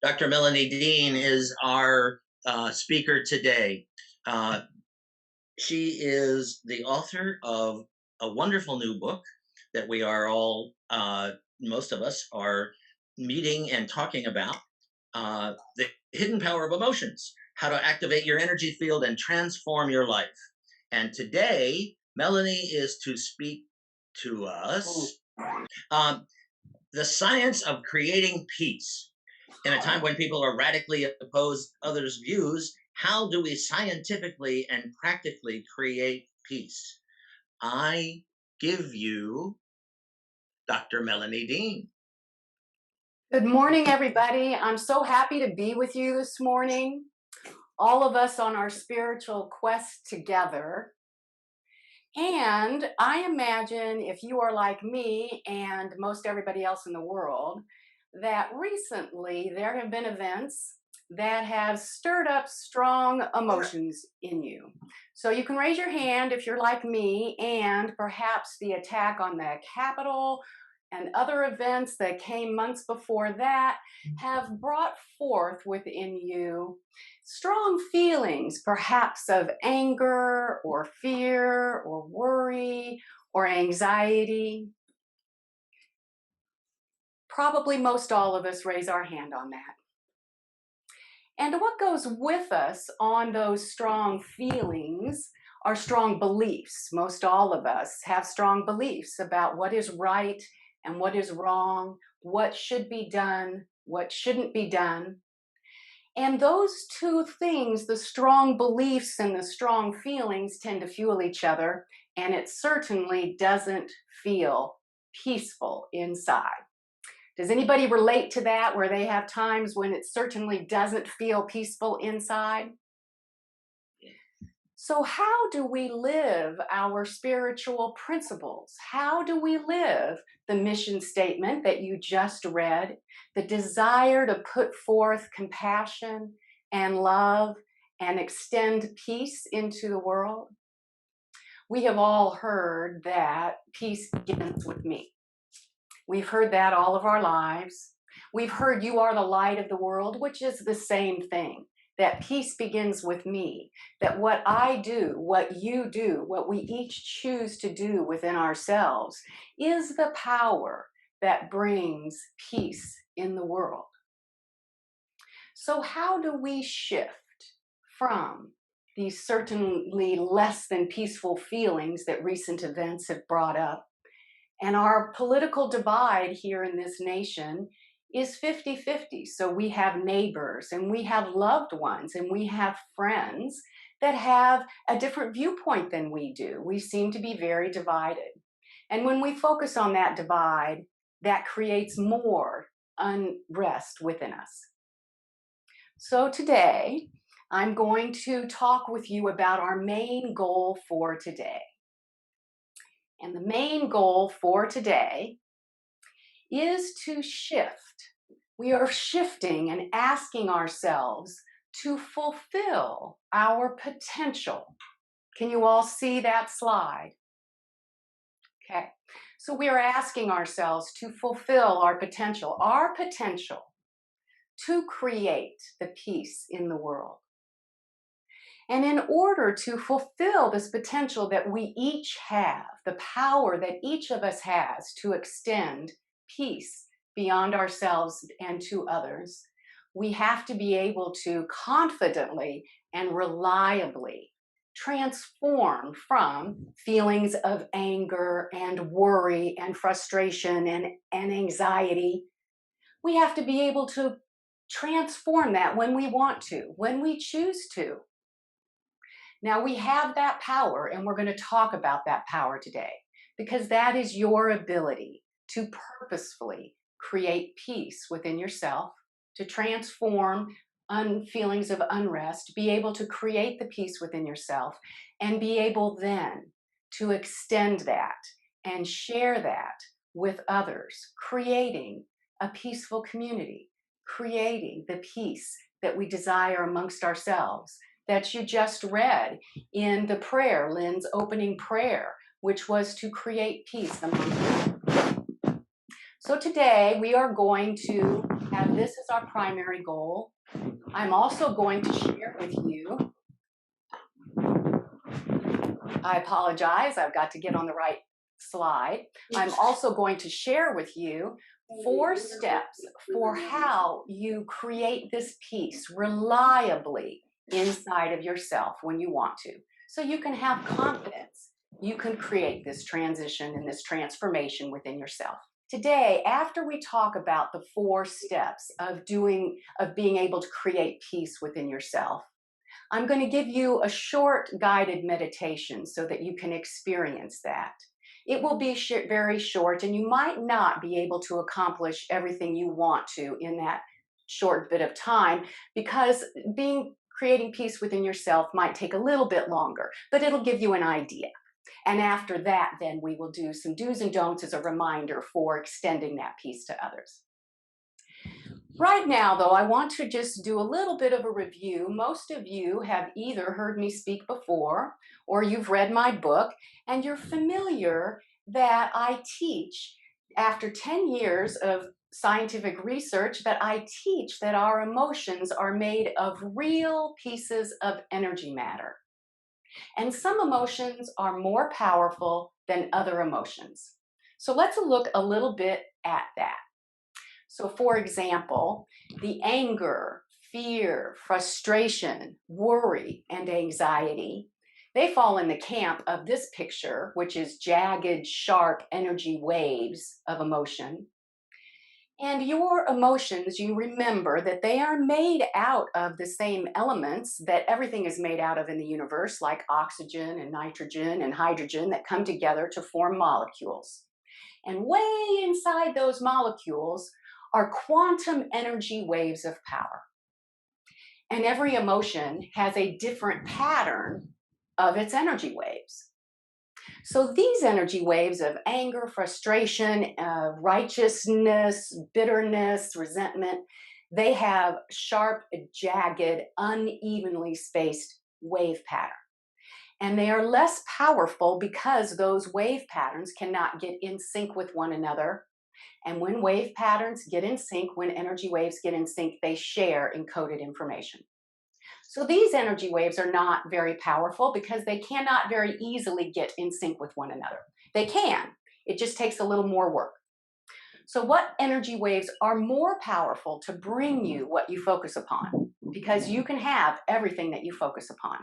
Dr. Melanie Dean is our speaker today. She is the author of a wonderful new book that we are all, most of us are meeting and talking about, The Hidden Power of Emotions, How to Activate Your Energy Field and Transform Your Life. And today, Melanie is to speak to us the science of creating peace. In a time when people are radically opposed to others' views, how do we scientifically and practically create peace? I give you Dr. Melanie Dean. Good morning, everybody. I'm so happy to be with you this morning, all of us on our spiritual quest together. And I imagine if you are like me and most everybody else in the world, that recently there have been events that have stirred up strong emotions in you. So you can raise your hand if you're like me, and perhaps the attack on the Capitol and other events that came months before that have brought forth within you strong feelings, perhaps of anger or fear or worry or anxiety. Probably most all of us raise our hand on that. And what goes with us on those strong feelings are strong beliefs. Most all of us have strong beliefs about what is right and what is wrong, what should be done, what shouldn't be done. And those two things, the strong beliefs and the strong feelings, tend to fuel each other, and it certainly doesn't feel peaceful inside. Does anybody relate to that, where they have times when it certainly doesn't feel peaceful inside? So how do we live our spiritual principles? How do we live the mission statement that you just read, the desire to put forth compassion and love and extend peace into the world? We have all heard that peace begins with me. We've heard that all of our lives. We've heard you are the light of the world, which is the same thing. That peace begins with me, that what I do, what you do, what we each choose to do within ourselves is the power that brings peace in the world. So how do we shift from these certainly less than peaceful feelings that recent events have brought up? And our political divide here in this nation is 50-50. So we have neighbors and we have loved ones and we have friends that have a different viewpoint than we do. We seem to be very divided. And when we focus on that divide, that creates more unrest within us. So today, I'm going to talk with you about our main goal for today. And the main goal for today is to shift. We are shifting and asking ourselves to fulfill our potential. Can you all see that slide? Okay. So we are asking ourselves to fulfill our potential to create the peace in the world. And in order to fulfill this potential that we each have, the power that each of us has to extend peace beyond ourselves and to others, we have to be able to confidently and reliably transform from feelings of anger and worry and frustration and anxiety. We have to be able to transform that when we want to, when we choose to. Now we have that power, and we're going to talk about that power today, because that is your ability to purposefully create peace within yourself, to transform feelings of unrest, be able to create the peace within yourself, and be able then to extend that and share that with others, creating a peaceful community, creating the peace that we desire amongst ourselves, that you just read in the prayer, Lynn's opening prayer, which was to create peace among people. So today we are going to have this as our primary goal. I'm also going to share with you, I apologize, I've got to get on the right slide. I'm also going to share with you 4 steps for how you create this peace reliably inside of yourself when you want to. So you can have confidence. You can create this transition and this transformation within yourself. Today, after we talk about the 4 steps of being able to create peace within yourself, I'm going to give you a short guided meditation so that you can experience that. It will be very short, and you might not be able to accomplish everything you want to in that short bit of time, because creating peace within yourself might take a little bit longer, but it'll give you an idea. And after that, then we will do some do's and don'ts as a reminder for extending that peace to others. Right now, though, I want to just do a little bit of a review. Most of you have either heard me speak before or you've read my book, and you're familiar that I teach, after 10 years of scientific research, that I teach that our emotions are made of real pieces of energy matter. And some emotions are more powerful than other emotions. So let's look a little bit at that. So, for example, the anger, fear, frustration, worry, and anxiety, they fall in the camp of this picture, which is jagged, sharp energy waves of emotion. And your emotions, you remember that they are made out of the same elements that everything is made out of in the universe, like oxygen and nitrogen and hydrogen, that come together to form molecules. And way inside those molecules are quantum energy waves of power. And every emotion has a different pattern of its energy waves. So these energy waves of anger, frustration, righteousness, bitterness, resentment, they have sharp, jagged, unevenly spaced wave patterns. And they are less powerful because those wave patterns cannot get in sync with one another. And when wave patterns get in sync, when energy waves get in sync, they share encoded information. So these energy waves are not very powerful because they cannot very easily get in sync with one another. They can, it just takes a little more work. So what energy waves are more powerful to bring you what you focus upon? Because you can have everything that you focus upon.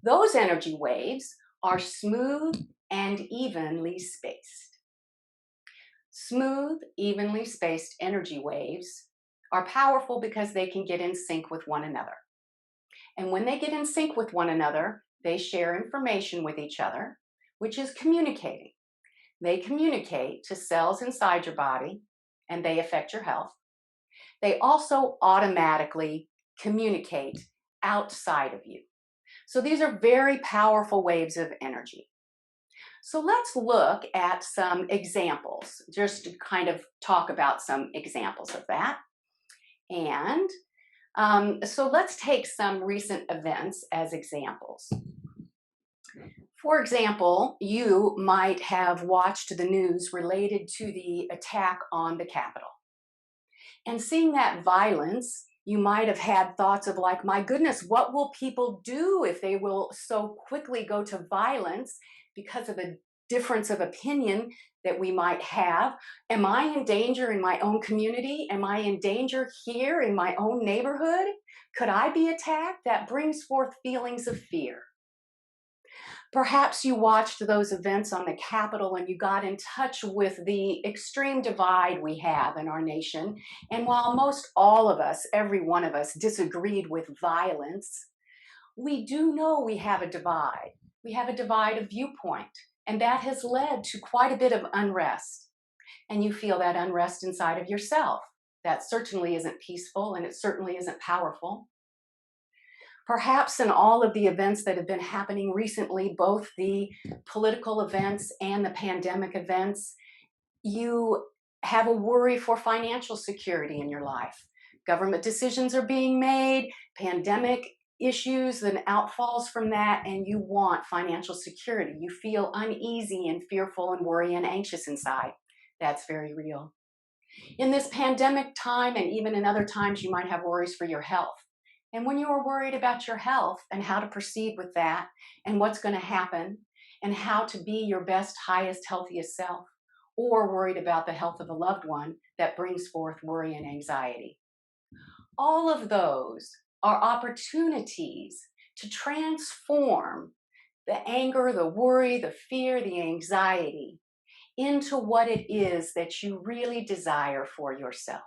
Those energy waves are smooth and evenly spaced. Smooth, evenly spaced energy waves are powerful because they can get in sync with one another. And when they get in sync with one another, they share information with each other, which is communicating. They communicate to cells inside your body, and they affect your health. They also automatically communicate outside of you. So these are very powerful waves of energy. So let's look at some examples, just to kind of talk about some examples of that. And so let's take some recent events as examples. For example, you might have watched the news related to the attack on the Capitol. And seeing that violence, you might have had thoughts of like, my goodness, what will people do if they will so quickly go to violence because of a difference of opinion that we might have? Am I in danger in my own community? Am I in danger here in my own neighborhood? Could I be attacked? That brings forth feelings of fear. Perhaps you watched those events on the Capitol and you got in touch with the extreme divide we have in our nation. And while most all of us, every one of us, disagreed with violence, we do know we have a divide. We have a divide of viewpoint, and that has led to quite a bit of unrest. And you feel that unrest inside of yourself. That certainly isn't peaceful, and it certainly isn't powerful. Perhaps in all of the events that have been happening recently, both the political events and the pandemic events, you have a worry for financial security in your life. Government decisions are being made, pandemic issues and outfalls from that, and you want financial security. You feel uneasy and fearful and worry and anxious inside. That's very real. In this pandemic time, and even in other times, you might have worries for your health. And when you are worried about your health and how to proceed with that, and what's going to happen, and how to be your best, highest, healthiest self, or worried about the health of a loved one, that brings forth worry and anxiety. All of those are opportunities to transform the anger, the worry, the fear, the anxiety into what it is that you really desire for yourself.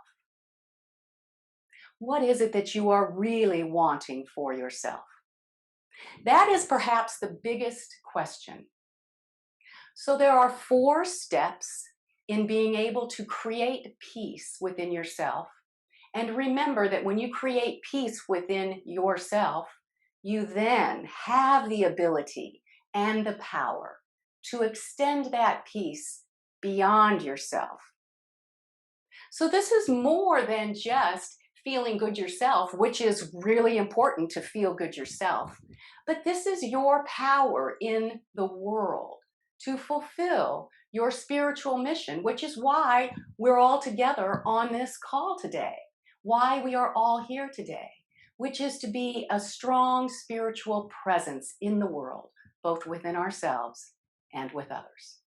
What is it that you are really wanting for yourself? That is perhaps the biggest question. So, there are 4 steps in being able to create peace within yourself. And remember that when you create peace within yourself, you then have the ability and the power to extend that peace beyond yourself. So, this is more than just feeling good yourself, which is really important to feel good yourself. But this is your power in the world to fulfill your spiritual mission, which is why we're all together on this call today, why we are all here today, which is to be a strong spiritual presence in the world, both within ourselves and with others.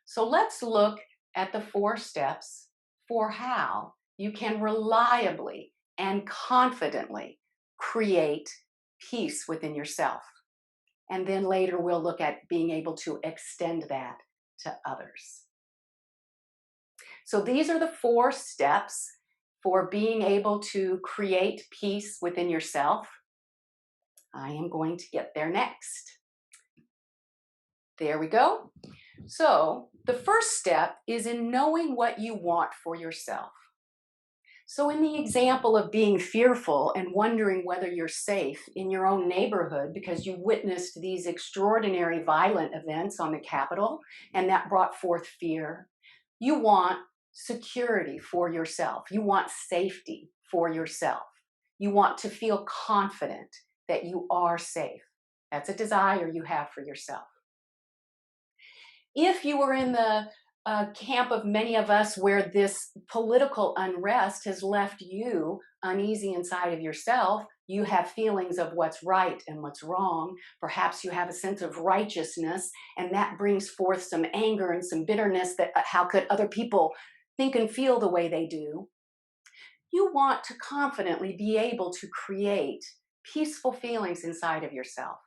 So let's look at the 4 steps for how you can reliably and confidently create peace within yourself. And then later we'll look at being able to extend that to others. So these are the 4 steps for being able to create peace within yourself. I am going to get there next. There we go. So the first step is in knowing what you want for yourself. So, in the example of being fearful and wondering whether you're safe in your own neighborhood because you witnessed these extraordinary violent events on the Capitol and that brought forth fear, you want security for yourself. You want safety for yourself. You want to feel confident that you are safe. That's a desire you have for yourself. If you were in the camp of many of us where this political unrest has left you uneasy inside of yourself, you have feelings of what's right and what's wrong. Perhaps you have a sense of righteousness, and that brings forth some anger and some bitterness that how could other people think and feel the way they do? You want to confidently be able to create peaceful feelings inside of yourself.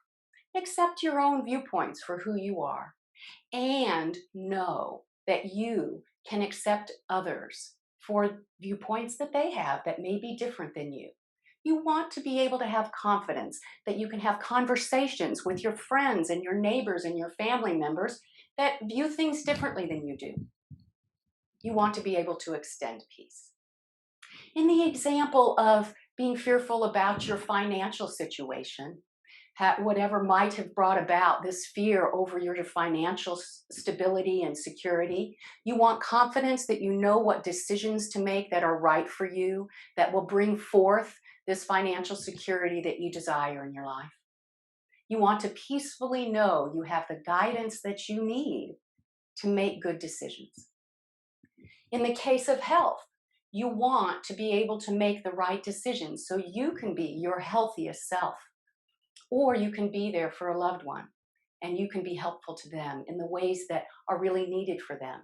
Accept your own viewpoints for who you are and know that you can accept others for viewpoints that they have that may be different than you. You want to be able to have confidence that you can have conversations with your friends and your neighbors and your family members that view things differently than you do. You want to be able to extend peace. In the example of being fearful about your financial situation, whatever might have brought about this fear over your financial stability and security. You want confidence that you know what decisions to make that are right for you, that will bring forth this financial security that you desire in your life. You want to peacefully know you have the guidance that you need to make good decisions. In the case of health, you want to be able to make the right decisions so you can be your healthiest self. Or you can be there for a loved one and you can be helpful to them in the ways that are really needed for them.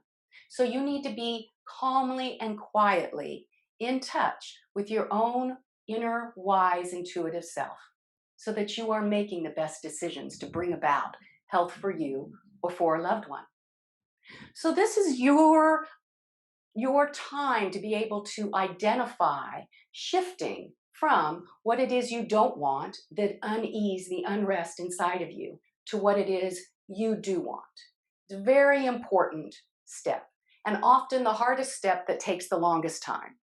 So you need to be calmly and quietly in touch with your own inner, wise, intuitive self so that you are making the best decisions to bring about health for you or for a loved one. So this is your time to be able to identify shifting from what it is you don't want, the unease, the unrest inside of you, to what it is you do want. It's a very important step, and often the hardest step that takes the longest time.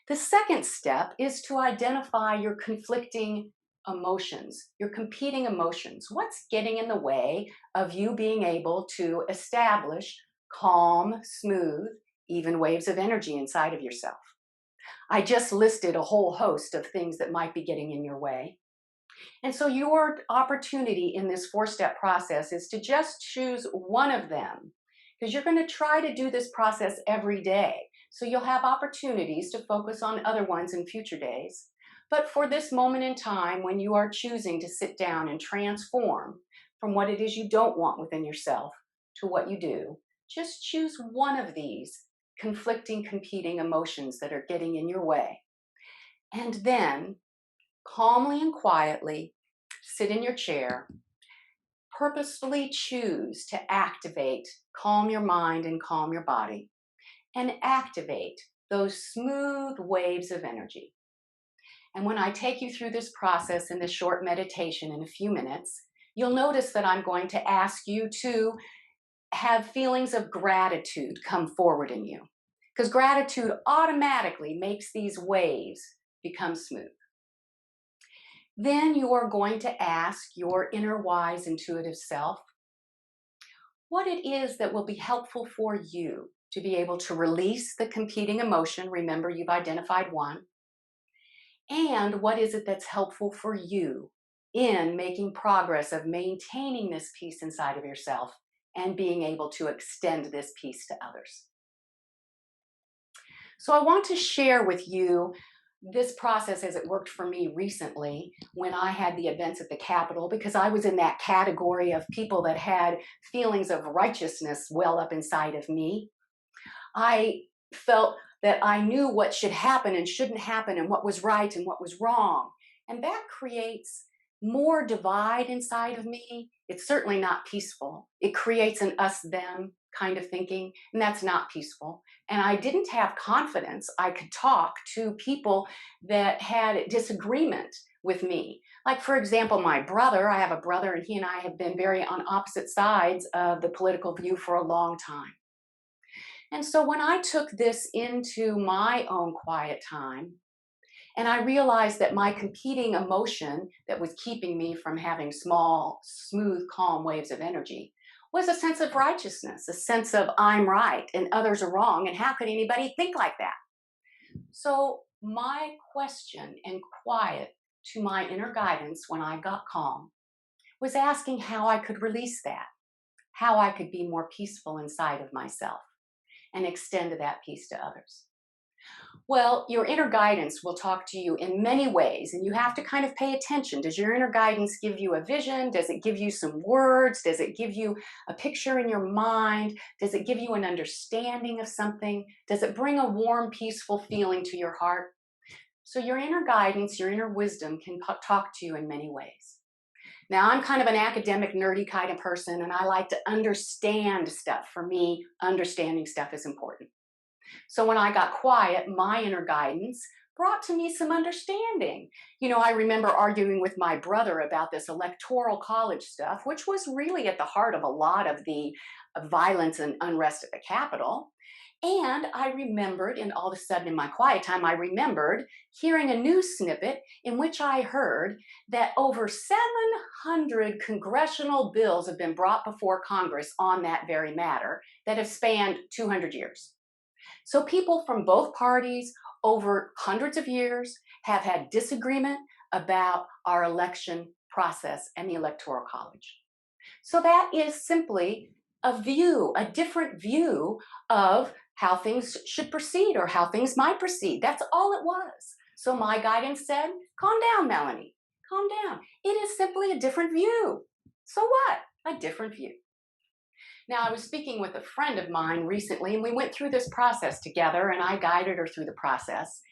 The second step is to identify your conflicting emotions, your competing emotions. What's getting in the way of you being able to establish calm, smooth, even waves of energy inside of yourself? I just listed a whole host of things that might be getting in your way. And so your opportunity in this 4-step process is to just choose one of them because you're going to try to do this process every day. So you'll have opportunities to focus on other ones in future days. But for this moment in time, when you are choosing to sit down and transform from what it is you don't want within yourself to what you do, just choose one of these conflicting, competing emotions that are getting in your way. And then calmly and quietly sit in your chair, purposefully choose to activate, calm your mind and calm your body, and activate those smooth waves of energy. And when I take you through this process in this short meditation in a few minutes, you'll notice that I'm going to ask you to have feelings of gratitude come forward in you, because gratitude automatically makes these waves become smooth. Then you are going to ask your inner wise intuitive self what it is that will be helpful for you to be able to release the competing emotion. Remember, you've identified one. And what is it that's helpful for you in making progress of maintaining this peace inside of yourself and being able to extend this peace to others. So I want to share with you this process as it worked for me recently when I had the events at the Capitol, because I was in that category of people that had feelings of righteousness well up inside of me. I felt that I knew what should happen and shouldn't happen and what was right and what was wrong. And that creates more divide inside of me. It's certainly not peaceful. It creates an us them kind of thinking, and that's not peaceful. And I didn't have confidence I could talk to people that had disagreement with me. Like, for example, my brother, I have a brother, and he and I have been very on opposite sides of the political view for a long time. And so when I took this into my own quiet time, and I realized that my competing emotion that was keeping me from having small, smooth, calm waves of energy was a sense of righteousness, a sense of I'm right and others are wrong, and how could anybody think like that? So my question and quiet to my inner guidance when I got calm was asking how I could release that, how I could be more peaceful inside of myself and extend that peace to others. Well, your inner guidance will talk to you in many ways, and you have to kind of pay attention. Does your inner guidance give you a vision? Does it give you some words? Does it give you a picture in your mind? Does it give you an understanding of something? Does it bring a warm, peaceful feeling to your heart? So, your inner guidance, your inner wisdom can talk to you in many ways. Now, I'm kind of an academic, nerdy kind of person, and I like to understand stuff. For me, understanding stuff is important. So when I got quiet, my inner guidance brought to me some understanding. I remember arguing with my brother about this electoral college stuff, which was really at the heart of a lot of the violence and unrest at the Capitol. And I remembered, and all of a sudden in my quiet time, I remembered hearing a news snippet in which I heard that over 700 congressional bills have been brought before Congress on that very matter that have spanned 200 years. So people from both parties over hundreds of years have had disagreement about our election process and the Electoral College. So that is simply a view, a different view of how things should proceed or how things might proceed. That's all it was. So my guidance said, calm down, Melanie, calm down. It is simply a different view. So what? A different view. Now, I was speaking with a friend of mine recently, and we went through this process together, and I guided her through the process.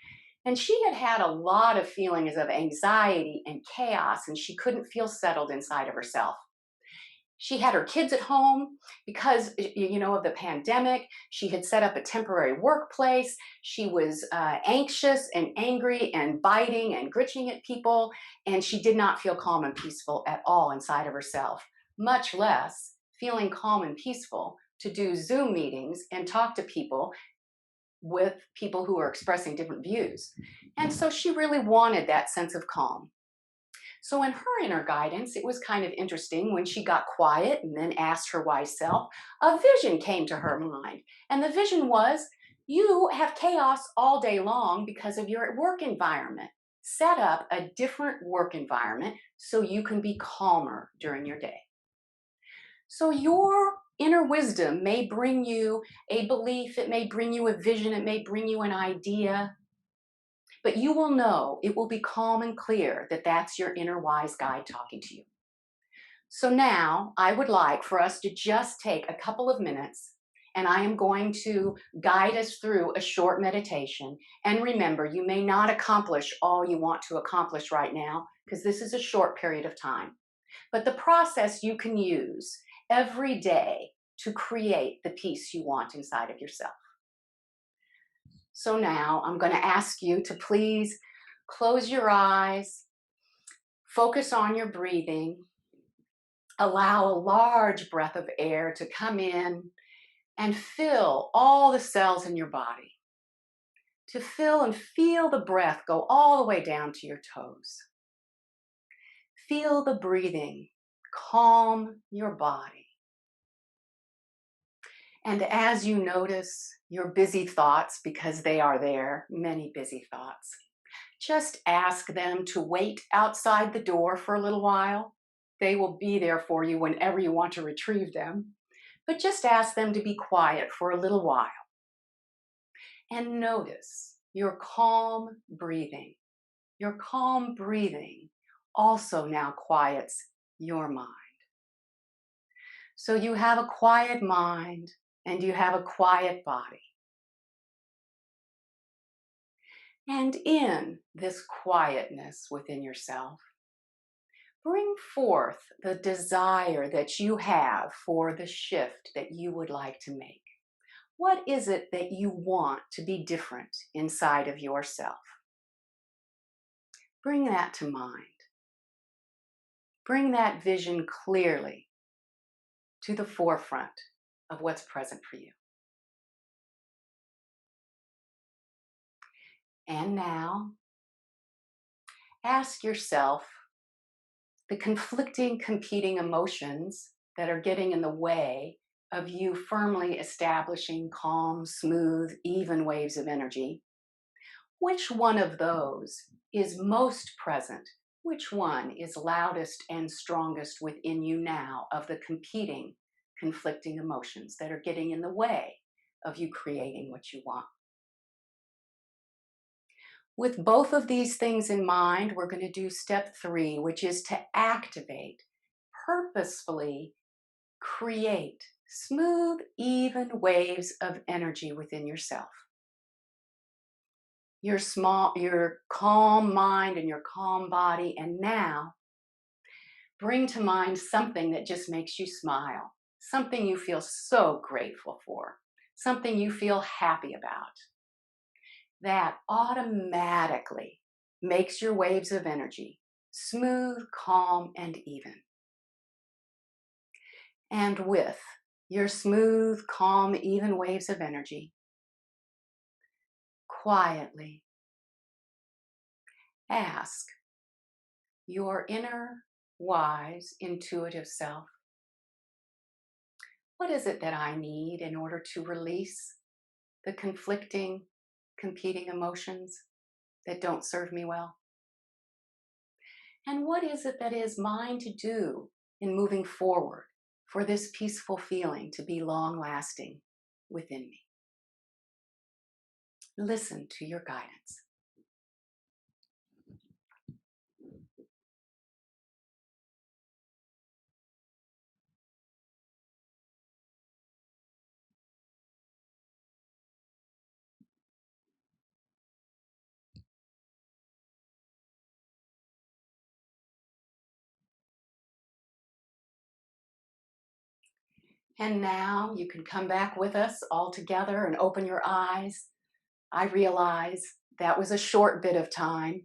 And she had had a lot of feelings of anxiety and chaos, and she couldn't feel settled inside of herself. She had her kids at home because, of the pandemic. She had set up a temporary workplace. She was anxious and angry and biting and gritching at people, and she did not feel calm and peaceful at all inside of herself, much less feeling calm and peaceful to do Zoom meetings and talk to people with people who are expressing different views. And so she really wanted that sense of calm. So, in her inner guidance, it was kind of interesting when she got quiet and then asked her wise self, a vision came to her mind. And the vision was, you have chaos all day long because of your work environment. Set up a different work environment so you can be calmer during your day. So your inner wisdom may bring you a belief, it may bring you a vision, it may bring you an idea, but you will know, it will be calm and clear that that's your inner wise guide talking to you. So now I would like for us to just take a couple of minutes, and I am going to guide us through a short meditation. And remember, you may not accomplish all you want to accomplish right now because this is a short period of time. But the process you can use every day to create the peace you want inside of yourself. So now I'm going to ask you to please close your eyes, focus on your breathing, allow a large breath of air to come in and fill all the cells in your body, to fill and feel the breath go all the way down to your toes. Feel the breathing calm your body. And as you notice your busy thoughts, because they are there, many busy thoughts, just ask them to wait outside the door for a little while. They will be there for you whenever you want to retrieve them. But just ask them to be quiet for a little while. And notice your calm breathing. Your calm breathing also now quiets your mind. So you have a quiet mind and you have a quiet body. And in this quietness within yourself, bring forth the desire that you have for the shift that you would like to make. What is it that you want to be different inside of yourself? Bring that to mind. Bring that vision clearly to the forefront of what's present for you. And now, ask yourself the conflicting, competing emotions that are getting in the way of you firmly establishing calm, smooth, even waves of energy. Which one of those is most present? Which one is loudest and strongest within you now of the competing, conflicting emotions that are getting in the way of you creating what you want? With both of these things in mind, we're going to do step 3, which is to activate, purposefully create smooth, even waves of energy within yourself. Your calm mind and your calm body, and now bring to mind something that just makes you smile, something you feel so grateful for, something you feel happy about. That automatically makes your waves of energy smooth, calm, and even. And with your smooth, calm, even waves of energy, quietly ask your inner, wise, intuitive self, what is it that I need in order to release the conflicting, competing emotions that don't serve me well? And what is it that is mine to do in moving forward for this peaceful feeling to be long lasting within me? Listen to your guidance. And now you can come back with us all together and open your eyes. I realize that was a short bit of time,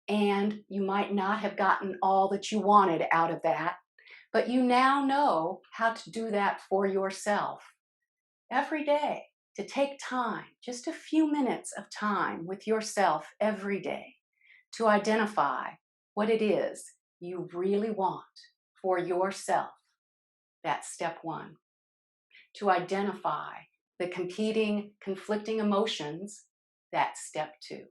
and you might not have gotten all that you wanted out of that, but you now know how to do that for yourself every day, to take time, just a few minutes of time with yourself every day to identify what it is you really want for yourself. That's step 1. To identify the competing, conflicting emotions, that's step 2.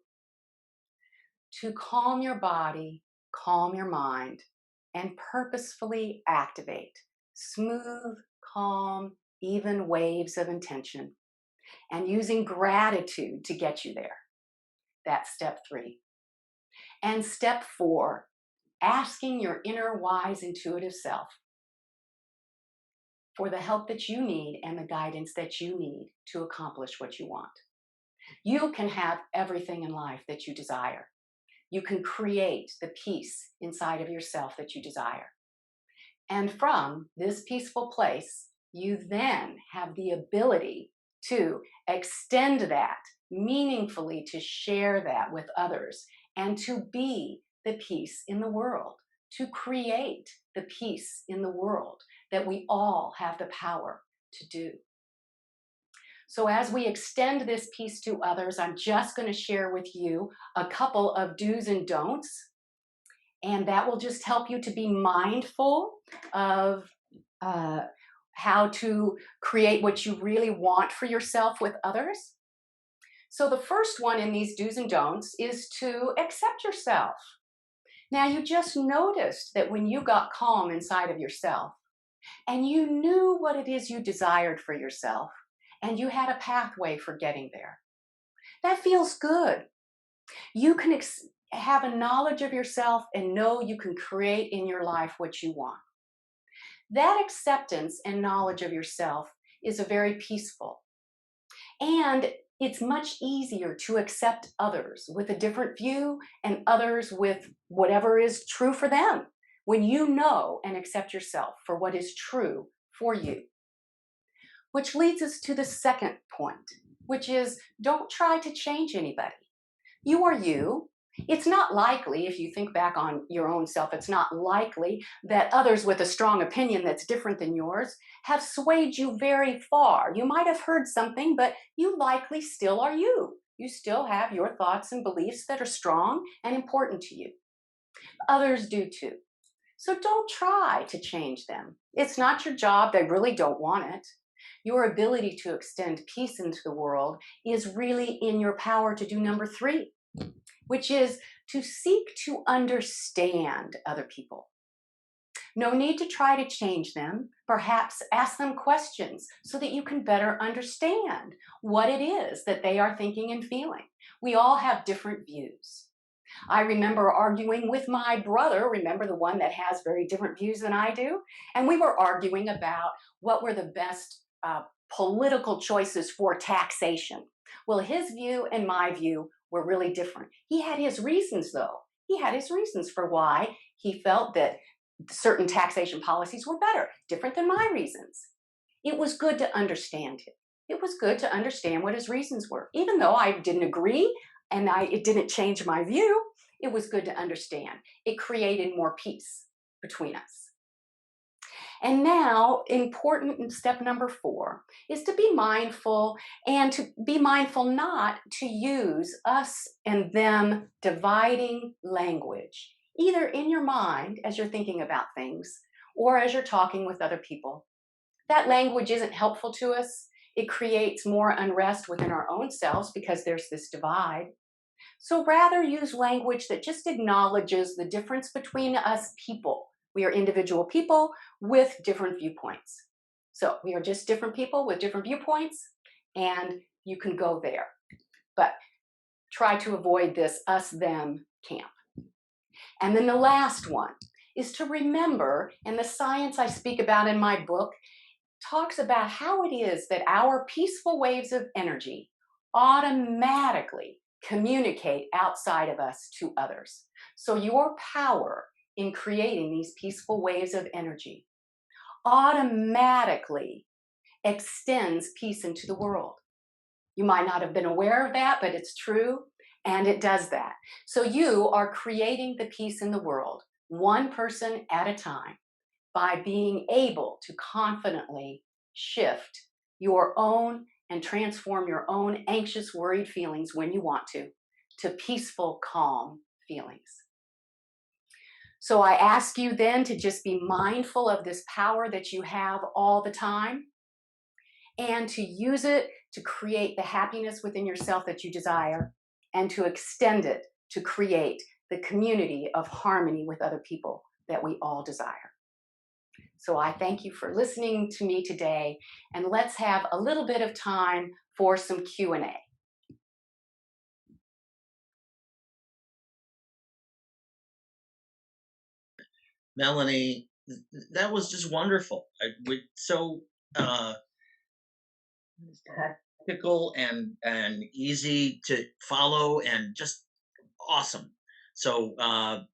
To calm your body, calm your mind, and purposefully activate smooth, calm, even waves of intention, and using gratitude to get you there. That's step 3. And step 4, asking your inner wise intuitive self for the help that you need and the guidance that you need to accomplish what you want. You can have everything in life that you desire. You can create the peace inside of yourself that you desire. And from this peaceful place, you then have the ability to extend that meaningfully, to share that with others, and to be the peace in the world, to create the peace in the world that we all have the power to do. So, as we extend this peace to others, I'm just going to share with you a couple of do's and don'ts, and that will just help you to be mindful of uh, how to create what you really want for yourself with others. So, the first one in these do's and don'ts is to accept yourself. Now, you just noticed that when you got calm inside of yourself and you knew what it is you desired for yourself and you had a pathway for getting there, that feels good. You can have a knowledge of yourself and know you can create in your life what you want. That acceptance and knowledge of yourself is a very peaceful. And it's much easier to accept others with a different view and others with whatever is true for them when you know and accept yourself for what is true for you. Which leads us to the second point, which is don't try to change anybody. You are you. It's not likely, if you think back on your own self, it's not likely that others with a strong opinion that's different than yours have swayed you very far. You might have heard something, but you likely still are you. You still have your thoughts and beliefs that are strong and important to you. Others do too. So don't try to change them. It's not your job. They really don't want it. Your ability to extend peace into the world is really in your power to do number 3, which is to seek to understand other people. No need to try to change them. Perhaps ask them questions so that you can better understand what it is that they are thinking and feeling. We all have different views. I remember arguing with my brother, remember the one that has very different views than I do? And we were arguing about what were the best political choices for taxation. Well, his view and my view were really different. He had his reasons, though. He had his reasons for why he felt that certain taxation policies were better, different than my reasons. It was good to understand him. It was good to understand what his reasons were. Even though I didn't agree and it didn't change my view, it was good to understand. It created more peace between us. And now, important step number 4 is to be mindful, and to be mindful not to use us and them dividing language, either in your mind as you're thinking about things or as you're talking with other people. That language isn't helpful to us. It creates more unrest within our own selves because there's this divide. So rather use language that just acknowledges the difference between us people. We are individual people with different viewpoints. So we are just different people with different viewpoints, and you can go there. But try to avoid this us-them camp. And then the last one is to remember, and the science I speak about in my book talks about how it is that our peaceful waves of energy automatically communicate outside of us to others. So your power in creating these peaceful waves of energy automatically extends peace into the world. You might not have been aware of that, but it's true, and it does that. So you are creating the peace in the world, one person at a time, by being able to confidently shift your own and transform your own anxious, worried feelings when you want to peaceful, calm feelings. So I ask you then to just be mindful of this power that you have all the time and to use it to create the happiness within yourself that you desire and to extend it to create the community of harmony with other people that we all desire. So I thank you for listening to me today, and let's have a little bit of time for some Q&A. Melanie, that was just wonderful. So uh, practical and easy to follow, and just awesome. So I'm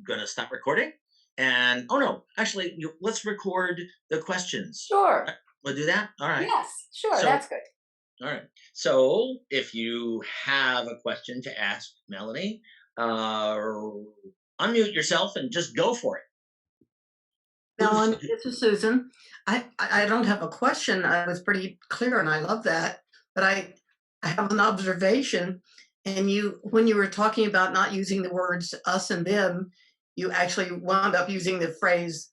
gonna stop recording. And oh no, actually, let's record the questions. Sure. We'll do that. All right. Yes, sure. So That's good. all right. So if you have a question to ask Melanie, uh, unmute yourself and just go for it. Who's Melanie, this is Susan. I don't have a question. I was pretty clear, and I love that. But I have an observation. And when you were talking about not using the words us and them, you actually wound up using the phrase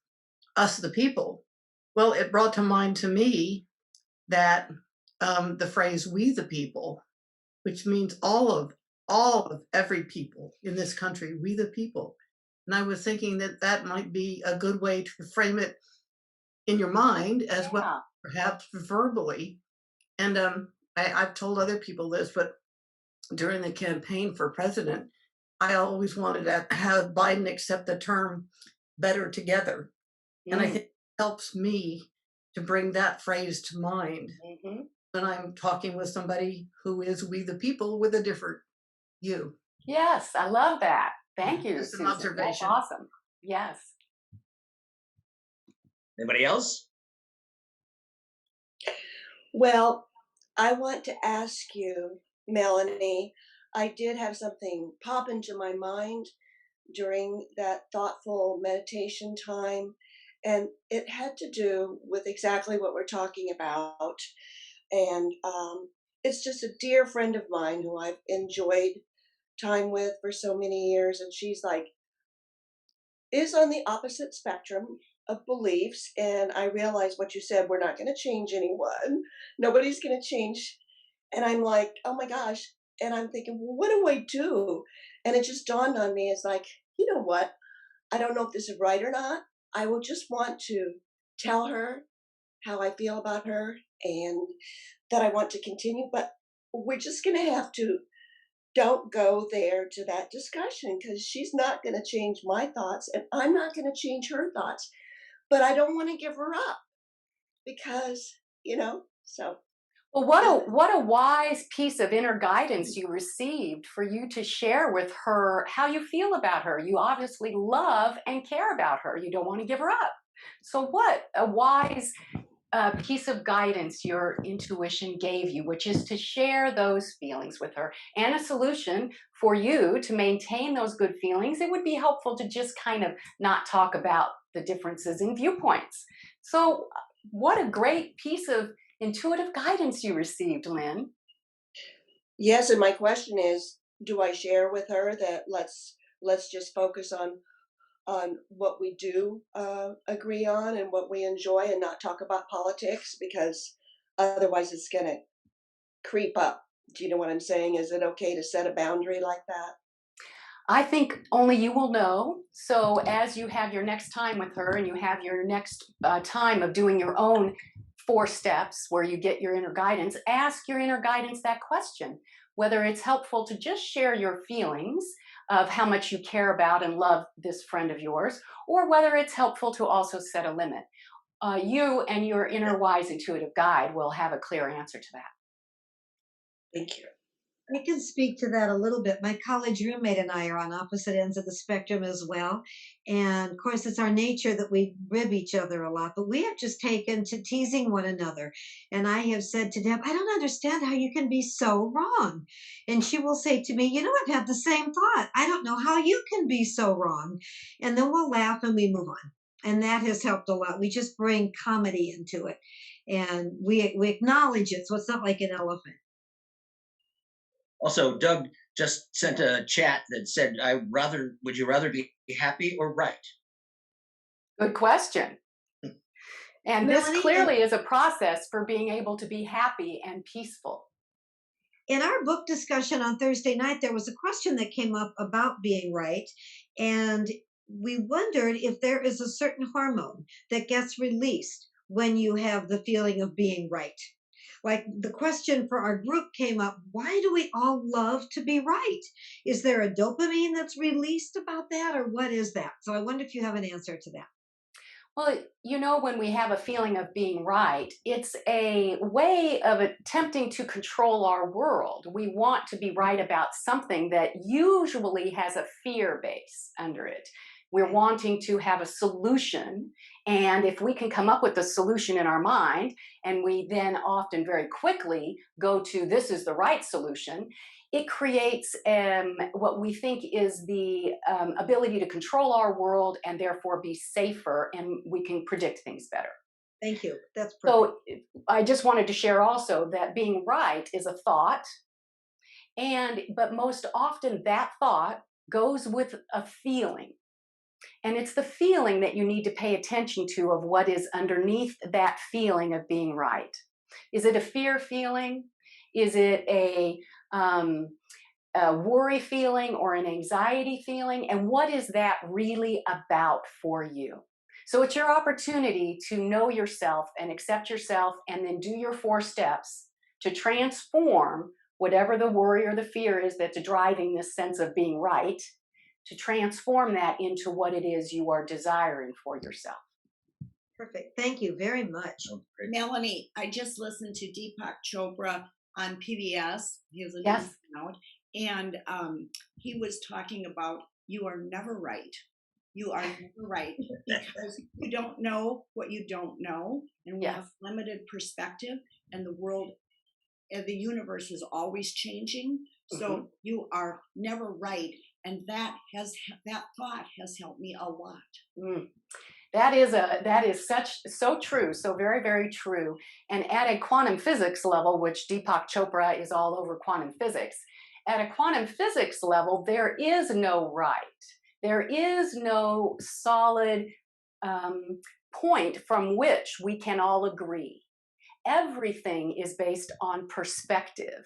us, the people. Well, it brought to mind to me that the phrase we, the people, which means all of every people in this country, we, the people. And I was thinking that that might be a good way to frame it in your mind as well, Yeah. perhaps verbally. And I've told other people this, but during the campaign for president, I always wanted to have Biden accept the term better together. And I Mm. think it helps me to bring that phrase to mind Hmm. when I'm talking with somebody who is we the people with a different view. Yes, I love that. Thank you, Just an Susan. That's observation. awesome. Yes. Anybody else? Well, I want to ask you, Melanie, I did have something pop into my mind during that thoughtful meditation time, and it had to do with exactly what we're talking about. And it's just a dear friend of mine who I've enjoyed time with for so many years, and she's like, is on the opposite spectrum of beliefs. And I realize what you said, we're not going to change anyone. Nobody's going to change. And I'm like, oh my gosh. And I'm thinking, well, what do I do? And it just dawned on me, it's like, you know what? I don't know if this is right or not. I will just want to tell her how I feel about her and that I want to continue. But we're just going to have to don't go there to that discussion because she's not going to change my thoughts and I'm not going to change her thoughts. But I don't want to give her up because, so Well, what a wise piece of inner guidance you received for you to share with her how you feel about her. You obviously love and care about her. You don't want to give her up. So, what a wise piece of guidance your intuition gave you, which is to share those feelings with her and a solution for you to maintain those good feelings. It would be helpful to just kind of not talk about the differences in viewpoints. So, what a great piece of intuitive guidance you received, Lynn. yes. And my question is, do I share with her that let's just focus on what we do agree on and what we enjoy and not talk about politics because otherwise it's going to creep up. Do you know what I'm saying? Is it okay to set a boundary like that? I think only you will know. So, as you have your next time with her and you have your next time of doing your own 4 steps where you get your inner guidance, ask your inner guidance that question whether it's helpful to just share your feelings of how much you care about and love this friend of yours, or whether it's helpful to also set a limit. You and your inner wise intuitive guide will have a clear answer to that. Thank you. I can speak to that a little bit. My college roommate and I are on opposite ends of the spectrum as well. And of course, it's our nature that we rib each other a lot, but we have just taken to teasing one another. And I have said to Deb, I don't understand how you can be so wrong. And she will say to me, I've had the same thought. I don't know how you can be so wrong. And then we'll laugh and we move on. And that has helped a lot. We just bring comedy into it and we acknowledge it. So it's not like an elephant. Also, Doug just sent a chat that said, would you rather be happy or right?" Good question. And this Melanie, and clearly is a process for being able to be happy and peaceful. in our book discussion on Thursday night, there was a question that came up about being right. And we wondered if there is a certain hormone that gets released when you have the feeling of being right. Like the question for our group came up, why do we all love to be right? Is there a dopamine that's released about that, or what is that? So I wonder if you have an answer to that. Well, when we have a feeling of being right, it's a way of attempting to control our world. We want to be right about something that usually has a fear base under it. We're Okay. wanting to have a solution. And if we can come up with the solution in our mind, and we then often very quickly go to this is the right solution, it creates what we think is the ability to control our world and therefore be safer, and we can predict things better. Thank you. That's perfect. So I just wanted to share also that being right is a thought, but most often that thought goes with a feeling. And it's the feeling that you need to pay attention to of what is underneath that feeling of being right. Is it a fear feeling? Is it a worry feeling or an anxiety feeling? And what is that really about for you? So it's your opportunity to know yourself and accept yourself, and then do your 4 steps to transform whatever the worry or the fear is that's driving this sense of being right, to transform that into what it is you are desiring for yourself. Perfect. Thank you very much. Oh, great. Melanie, I just listened to Deepak Chopra on PBS. He has a new Yes. one out, and he was talking about you are never right. You are never right because you don't know what you don't know, and we Yes. have limited perspective, and the world and the universe is always changing. So you are never right, and that thought has helped me a lot. Mm. That is so true, so very, very true. And at a quantum physics level, which Deepak Chopra is all over quantum physics, at a quantum physics level, there is no right. There is no solid point from which we can all agree. Everything is based on perspective.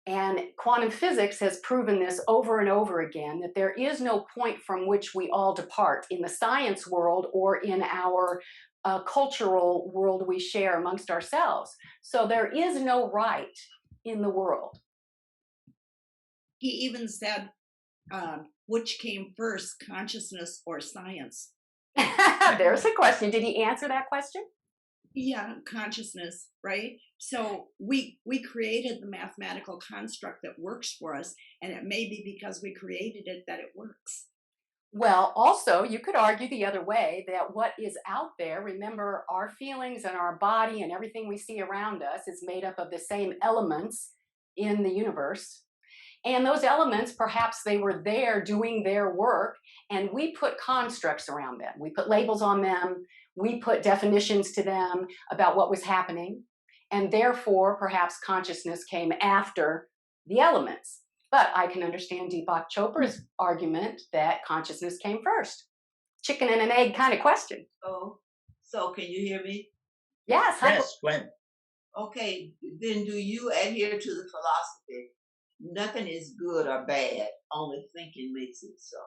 And quantum physics has proven this over and over again, that there is no point from which we all depart in the science world or in our cultural world we share amongst ourselves. So there is no right in the world. He even said, which came first, consciousness or science? There's a question. Did he answer that question? Yeah, consciousness, right? So we created the mathematical construct that works for us, and it may be because we created it that it works. Well, also, you could argue the other way, that what is out there, remember, our feelings and our body and everything we see around us is made up of the same elements in the universe. And those elements, perhaps they were there doing their work, and we put constructs around them. We put labels on them. We put definitions to them about what was happening. And therefore, perhaps consciousness came after the elements. But I can understand Deepak Chopra's argument that consciousness came first. Chicken and an egg kind of question. So can you hear me? Yes. Yes, Gwen. Okay, then do you adhere to the philosophy? Nothing is good or bad, only thinking makes it so.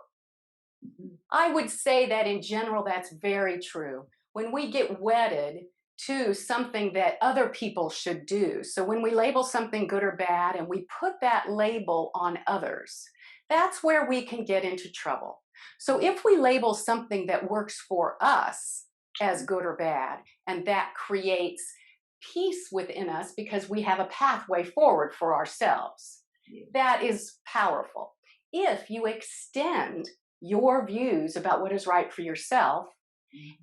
I would say that in general, that's very true. When we get wedded to something that other people should do, so when we label something good or bad and we put that label on others, that's where we can get into trouble. So if we label something that works for us as good or bad, and that creates peace within us because we have a pathway forward for ourselves, that is powerful. If you extend your views about what is right for yourself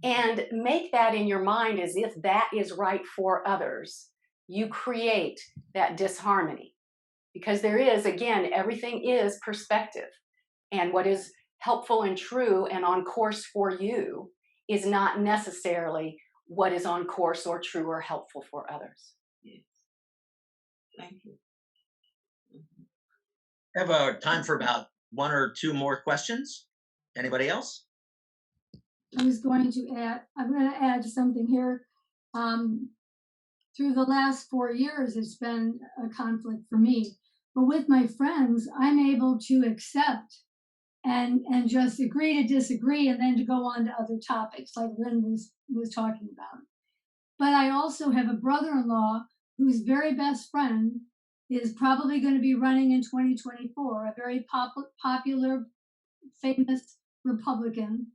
and make that in your mind as if that is right for others, you create that disharmony. Because there is, again, everything is perspective. And what is helpful and true and on course for you is not necessarily what is on course or true or helpful for others. Yes. Thank you. I have time for about 1 or 2 more questions. Anybody else? I'm going to add something here. Through the last 4 years, it's been a conflict for me. But with my friends, I'm able to accept and just agree to disagree and then to go on to other topics like Lynn was talking about. But I also have a brother-in-law whose very best friend is probably going to be running in 2024, a very popular, famous Republican.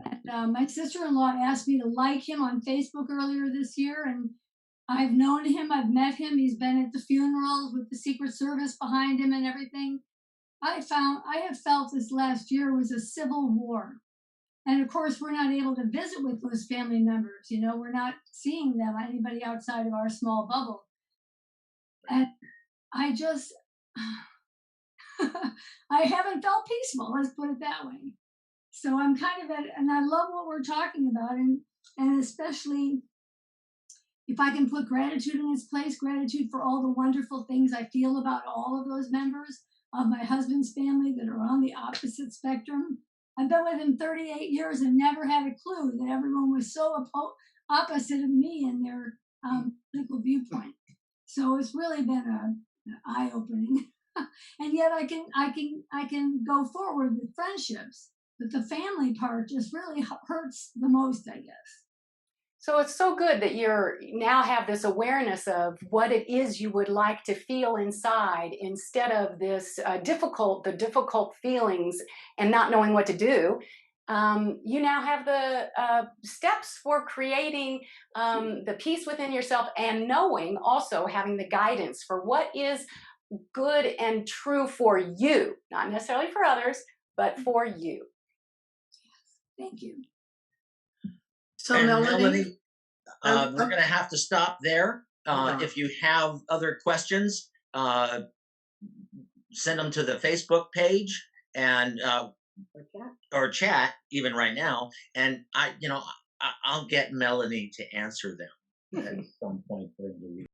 And my sister-in-law asked me to like him on Facebook earlier this year, and I've known him, I've met him, he's been at the funerals with the Secret Service behind him and everything. I have felt this last year was a civil war. And of course, we're not able to visit with those family members. You know, we're not seeing them, anybody outside of our small bubble. And I just, I haven't felt peaceful, let's put it that way. So I'm kind of at, and I love what we're talking about. And especially if I can put gratitude in its place, gratitude for all the wonderful things I feel about all of those members of my husband's family that are on the opposite spectrum. I've been with him 38 years and never had a clue that everyone was so opposite of me in their political viewpoint. So it's really been an eye-opening. And yet I can go forward with friendships, but the family part just really hurts the most, I guess. So it's so good that you're now have this awareness of what it is you would like to feel inside instead of this difficult feelings and not knowing what to do. You now have the steps for creating the peace within yourself and knowing also having the guidance for what is good and true for you, not necessarily for others, but for you. Thank you. So And Melanie, we're going to have to stop there. Hold on. If you have other questions, send them to the Facebook page and or chat even right now. And I'll get Melanie to answer them at some point during the week.